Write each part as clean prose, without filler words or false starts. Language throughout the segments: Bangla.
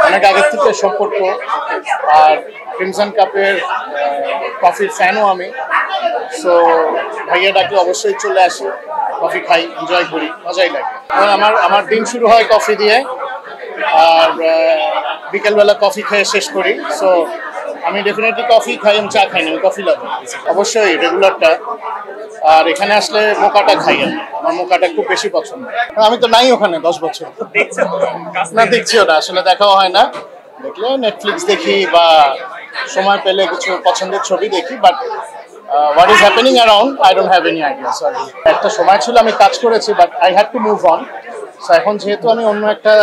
অনেক আগের থেকে সম্পর্ক। আর ক্রিমসন কাপের কফির ফ্যানও আমি। সো ভাইয়া ডাকলে অবশ্যই চলে আসি, কফি খাই, এনজয় করি, মজাই লাগে। আমার দিন শুরু হয় কফি দিয়ে, আর বিকেলবেলা কফি খেয়ে শেষ করি। সো আমি ডেফিনেটলি কফি খাই, আমি চা খাই না, আমি কফি লাভার অবশ্যই রেগুলারটা। আর এখানে আসলে মোকাটা খাই আমি, আমার মোকাটা খুব বেশি পছন্দ। আমি তো নাই ওখানে 10 বছর, না দেখছিও না, আসলে দেখাও হয় না। দেখলে নেটফ্লিক্স দেখি বা সময় পেলে কিছু পছন্দের ছবি দেখি, but what is happening around I don't have any idea. Sorry, একটা সময় ছিল আমি কাজ করেছি, but I had to move on. So এখন যেহেতু আমি অন্য একটা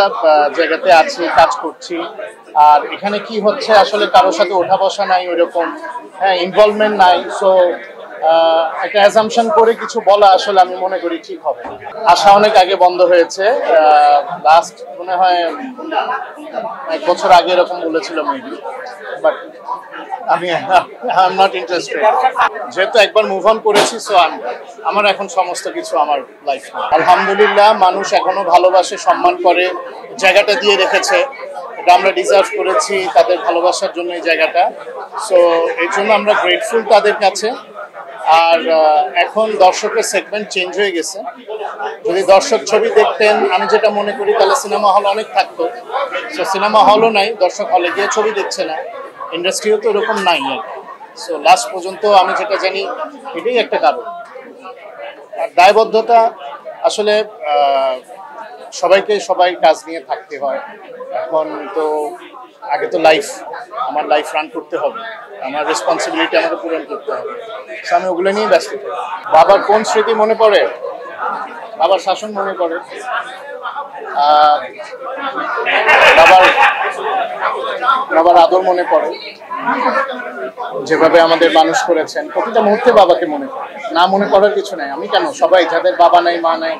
জায়গাতে আছি, কাজ করছি, আর এখানে কি হচ্ছে আসলে কারোর সাথে ওঠা বসা নাই ওইরকম, হ্যাঁ, ইনভলভমেন্ট নাই। সো একটা অ্যাজাম্পশন করে কিছু বলা আসলে আমি মনে করি ঠিক হবে। আশা অনেক আগে বন্ধ হয়েছে, লাস্ট মনে হয় 1 বছর আগে এরকম বলেছিল মেবি, বাট আমি আই এম নট ইন্টারেস্টেড। যেহেতু একবার মুভ অন করেছি, সো আমার এখন সমস্ত কিছু আমার লাইফ। আলহামদুলিল্লাহ, মানুষ এখনো ভালোবাসে, সম্মান করে, জায়গাটা দিয়ে রেখেছে। এটা আমরা ডিজার্ভ করেছি তাদের ভালোবাসার জন্য এই জায়গাটা। সো এর জন্য আমরা গ্রেটফুল তাদের কাছে। আর এখন দর্শকের সেগমেন্ট চেঞ্জ হয়ে গেছে। যদি দর্শক ছবি দেখতেন, আমি যেটা মনে করি, তাহলে সিনেমা হল অনেক থাকতো। সো সিনেমা হলও নাই, দর্শক হলে গিয়ে ছবি দেখছে না, ইন্ডাস্ট্রিও তো এরকম নাই আর। সো লাস্ট পর্যন্ত আমি যেটা জানি এটাই একটা কারণ। আর দায়বদ্ধতা আসলে সবাই কাজ নিয়ে থাকতে হয়। এখন তো আগে তো আমার লাইফ রান করতে হবে, আমার রেসপন্সিবিলিটি আমাকে পূরণ করতে হবে। আমি ওগুলো নিয়েই ব্যস্ত থাকি। বাবার কোন স্মৃতি মনে পড়ে? বাবার শাসন মনে পড়ে, বাবার আদর মনে পড়ে, যেভাবে আমাদের মানুষ করেছেন। প্রতিটা মুহূর্তে বাবাকে মনে পড়ে, না মনে পড়ার কিছু নাই। আমি কেন, সবাই যাদের বাবা নাই, মা নাই,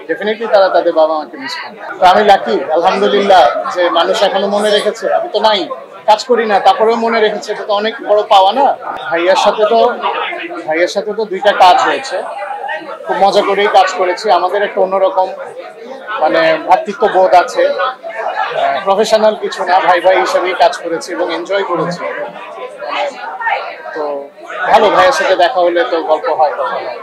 ডেফিনেটলি তারা তাদের বাবা মাকে মিস করে। তো আমি লাকি, আলহামদুলিল্লাহ, যে মানুষ এখনো মনে রেখেছে। আমি তো নাই, কাজ করি না, তারপরেও মনে রেখেছে, এটা তো অনেক বড় পাওয়া না। ভাইয়ার সাথে তো 2টা কাজ হয়েছে, খুব মজা করেই কাজ করেছি। আমাদের একটা অন্যরকম মানে ভ্রাতৃত্ব বোধ আছে, প্রফেশনাল কিছু না, ভাই হিসেবেই কাজ করেছি এবং এনজয় করেছি। তো ভালো, ভাইয়ের সাথে দেখা হলে তো গল্প হয়, কথা হয়।